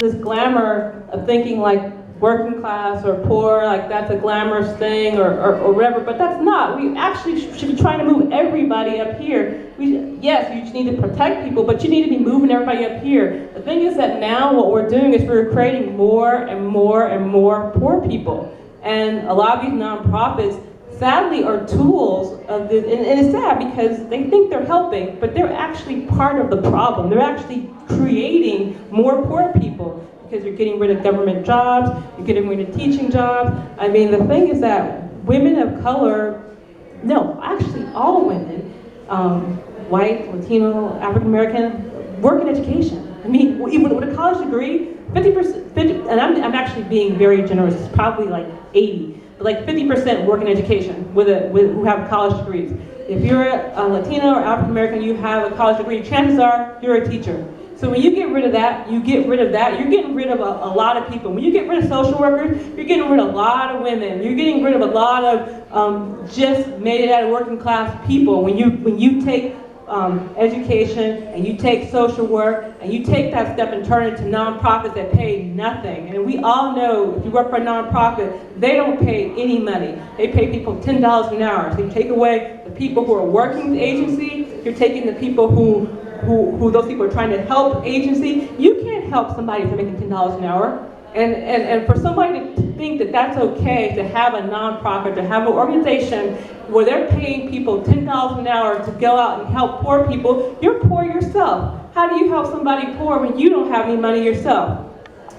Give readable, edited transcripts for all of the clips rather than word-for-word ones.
this glamour of thinking like working class or poor, like that's a glamorous thing or whatever, but that's not. We actually should be trying to move everybody up here. Yes, you just need to protect people, but you need to be moving everybody up here. The thing is that now what we're doing is we're creating more and more and more poor people. And a lot of these nonprofits, sadly, are tools of this, and it's sad because they think they're helping, but they're actually part of the problem. They're actually creating more poor people because you're getting rid of government jobs, you're getting rid of teaching jobs. I mean, the thing is that women of color, no, actually all women, white, Latino, African American, work in education. I mean, even with a college degree, 50%, and I'm actually being very generous, it's probably like 80, but like 50% work in education who have college degrees. If you're a Latino or African American, you have a college degree, chances are you're a teacher. So when you get rid of that, you're getting rid of a lot of people. When you get rid of social workers, you're getting rid of a lot of women. You're getting rid of a lot of just made it out of working class people. When you take education and you take social work and you take that step and turn it to nonprofits that pay nothing. And we all know if you work for a nonprofit, they don't pay any money. They pay people $10 an hour. So you take away the people who are working the agency, you're taking the people who those people are trying to help agency. You can't help somebody for making $10 an hour. And for somebody to think that that's okay to have a nonprofit, to have an organization where they're paying people $10 an hour to go out and help poor people, you're poor yourself. How do you help somebody poor when you don't have any money yourself?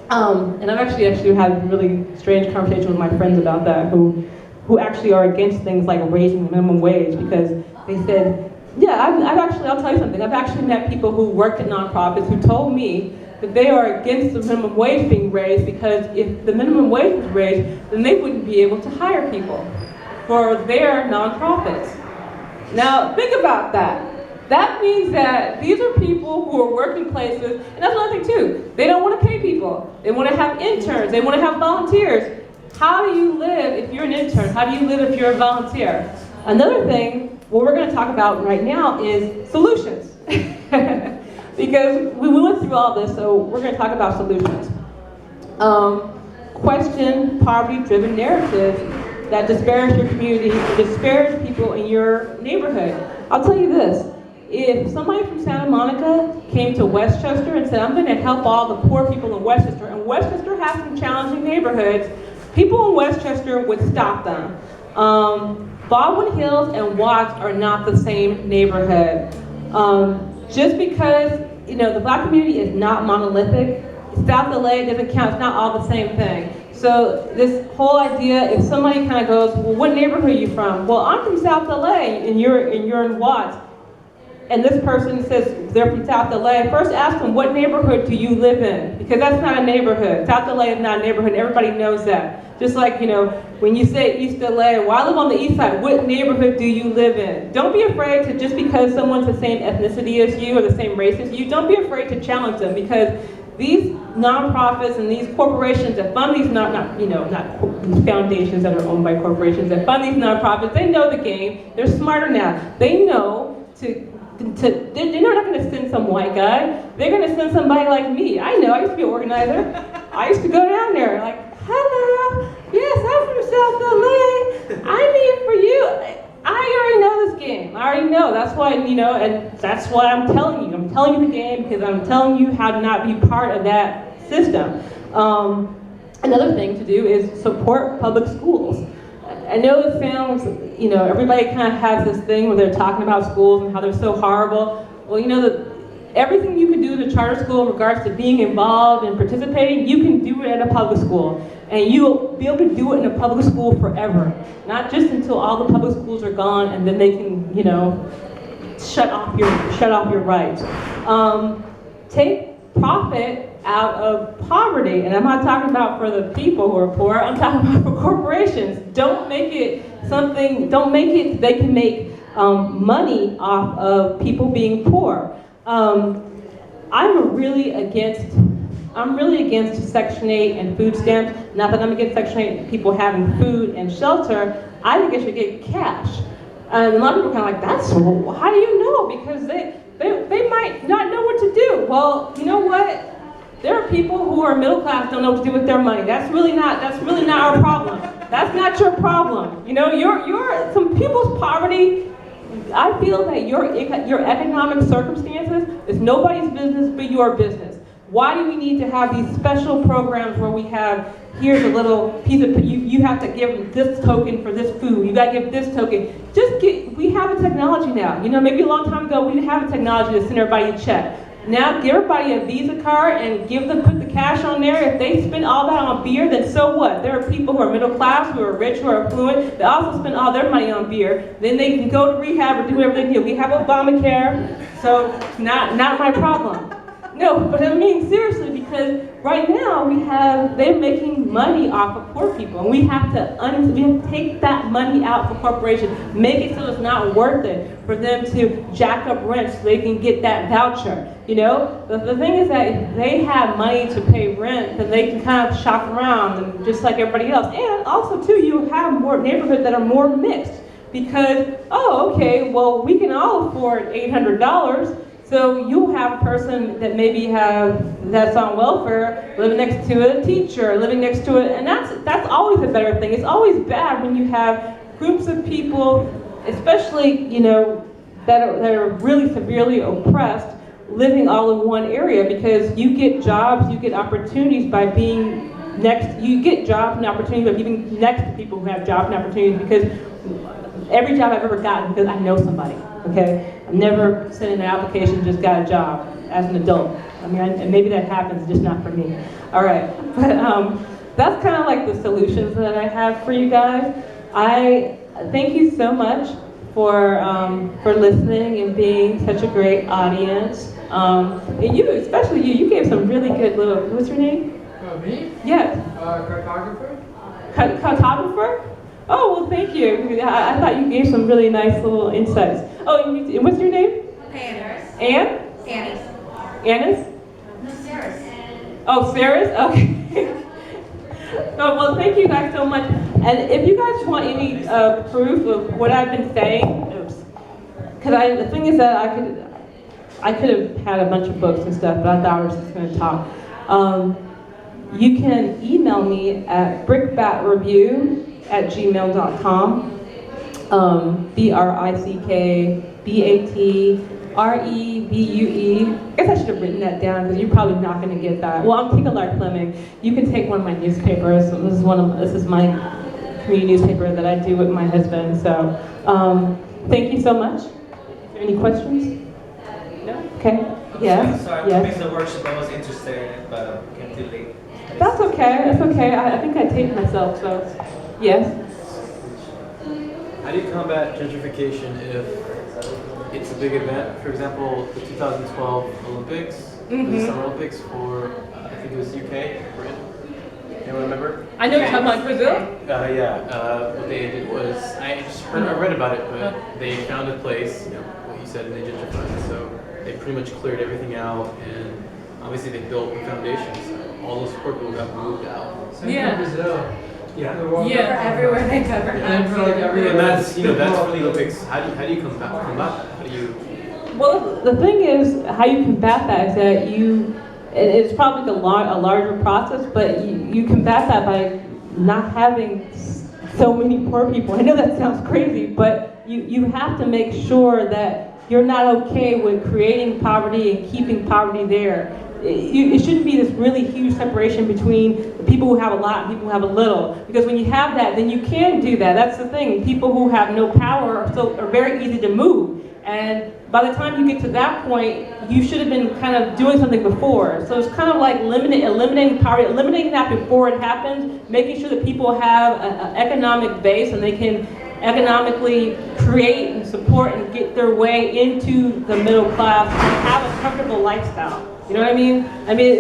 And I've actually had really strange conversations with my friends about that, who actually are against things like raising the minimum wage, because they said, yeah, I'll tell you something. I've actually met people who worked at nonprofits who told me that they are against the minimum wage being raised because if the minimum wage was raised, then they wouldn't be able to hire people for their nonprofits. Now, think about that. That means that these are people who are working places, and that's another thing too. They don't want to pay people. They want to have interns. They want to have volunteers. How do you live if you're an intern? How do you live if you're a volunteer? Another thing, what we're going to talk about right now is solutions. Because we went through all this, so we're going to talk about solutions. Question poverty-driven narratives that disparage your community, disparage people in your neighborhood. I'll tell you this, if somebody from Santa Monica came to Westchester and said, I'm going to help all the poor people in Westchester, and Westchester has some challenging neighborhoods, people in Westchester would stop them. Baldwin Hills and Watts are not the same neighborhood. Just because, the Black community is not monolithic, South LA doesn't count, it's not all the same thing. So this whole idea, if somebody kind of goes, well, what neighborhood are you from? Well, I'm from South LA and you're in Watts. And this person says they're from South LA, first ask them, what neighborhood do you live in? Because that's not a neighborhood. South LA is not a neighborhood, everybody knows that. Just like, when you say East LA, well, I live on the east side, what neighborhood do you live in? Don't be afraid to, just because someone's the same ethnicity as you or the same race as you, don't be afraid to challenge them, because these nonprofits and these corporations that fund these, not foundations that are owned by corporations that fund these nonprofits, they know the game, they're smarter now. They know they're not going to send some white guy, they're going to send somebody like me. I know, I used to be an organizer. I used to go down there like, hello, yes, I'm from South LA. I'm here for you. I already know this game. I already know. That's why, and that's why I'm telling you. I'm telling you the game because I'm telling you how to not be part of that system. Another thing to do is support public schools. I know it sounds, everybody kind of has this thing where they're talking about schools and how they're so horrible. Well, everything you can do in a charter school in regards to being involved and participating, you can do it at a public school. And you'll be able to do it in a public school forever. Not just until all the public schools are gone and then they can, shut off your rights. Take profit out of poverty. And I'm not talking about for the people who are poor, I'm talking about for corporations. Don't make it they can make money off of people being poor. I'm really against Section 8 and food stamps. Not that I'm against Section 8 people having food and shelter. I think it should get cash. And a lot of people are kind of like, how do you know? Because they might not know what to do. Well, you know what? There are people who are middle class don't know what to do with their money. That's really not our problem. That's not your problem. You know, some people's poverty. I feel that your economic circumstances is nobody's business but your business. Why do we need to have these special programs where we have, here's a little piece of, you have to give this token for this food, you gotta give this token. We have a technology now. You know, maybe a long time ago we didn't have a technology to send everybody a check. Now give everybody a Visa card and put the cash on there. If they spend all that on beer, then so what? There are people who are middle class, who are rich, who are affluent, that also spend all their money on beer. Then they can go to rehab or do whatever they do. We have Obamacare, so not my problem. No, but I mean seriously, because right now they're making money off of poor people, and we have to take that money out for corporations, make it so it's not worth it for them to jack up rent so they can get that voucher. You know, the thing is that if they have money to pay rent, then they can kind of shop around and just like everybody else. And also too, you have more neighborhoods that are more mixed because, oh, okay, well we can all afford $800. So you have a person that maybe that's on welfare, living next to a teacher, living next to it, and that's always a better thing. It's always bad when you have groups of people, especially, you know, that are really severely oppressed, living all in one area, because you get jobs, you get opportunities by being you get jobs and opportunities by being next to people who have jobs and opportunities, because every job I've ever gotten because I know somebody, okay? I've never sent in an application, just got a job as an adult. I mean, maybe that happens, just not for me. All right, but that's kind of like the solutions that I have for you guys. I thank you so much for listening and being such a great audience. And you, especially you gave some really good little, what's your name? Me? Yes. Cartographer? Cartographer? Oh, well, thank you. I thought you gave some really nice little insights. Oh, and what's your name? Annis. Anne? Annis. Annis? No, Sarah's. Oh, Sarah's? Okay. Oh, well, thank you guys so much. And if you guys want any proof of what I've been saying, because the thing is that I could have had a bunch of books and stuff, but I thought I was just going to talk. You can email me at brickbatreview@gmail.com. BRICKBATREVUE. I guess I should have written that down because you're probably not going to get that. Well, I'm Tinkelark Fleming. You can take one of my newspapers. This is my community newspaper that I do with my husband. So, thank you so much. Is there any questions? No? Okay. Yes. Sorry, yes. I missed the workshop. I was interested in it, but came too late. That's okay. That's okay. I think I taped myself. So, yes. How do you combat gentrification if it's a big event? For example, the 2012 Olympics, the Summer Olympics for, I think it was UK, Britain. Anyone remember? I know you're talking about Brazil? What they did was, I read about it, but they found a place, you know, what you said, and they gentrified it. So they pretty much cleared everything out, and obviously they built the foundation. So all those poor people got moved out. Yeah. Brazil. Yeah. For everywhere they cover. And for like everywhere. And that's for the Olympics. How do you combat that? How do you? Well, the thing is, how you combat that is that it's probably a larger process, but you combat that by not having so many poor people. I know that sounds crazy, but you have to make sure that you're not okay with creating poverty and keeping poverty there. It shouldn't be this really huge separation between the people who have a lot and people who have a little. Because when you have that, then you can do that. That's the thing. People who have no power are very easy to move. And by the time you get to that point, you should have been kind of doing something before. So it's kind of like eliminating poverty, eliminating that before it happens, making sure that people have an economic base and they can economically create and support and get their way into the middle class and have a comfortable lifestyle. You know what I mean? I mean,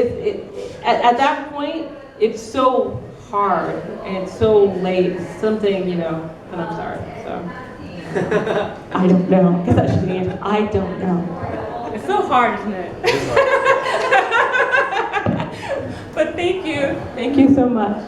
at that point, it's so hard and it's so late. It's something, you know, but I'm sorry. So I don't know. I guess that should be the answer. I don't know. It's so hard, isn't it? But thank you. Thank you so much.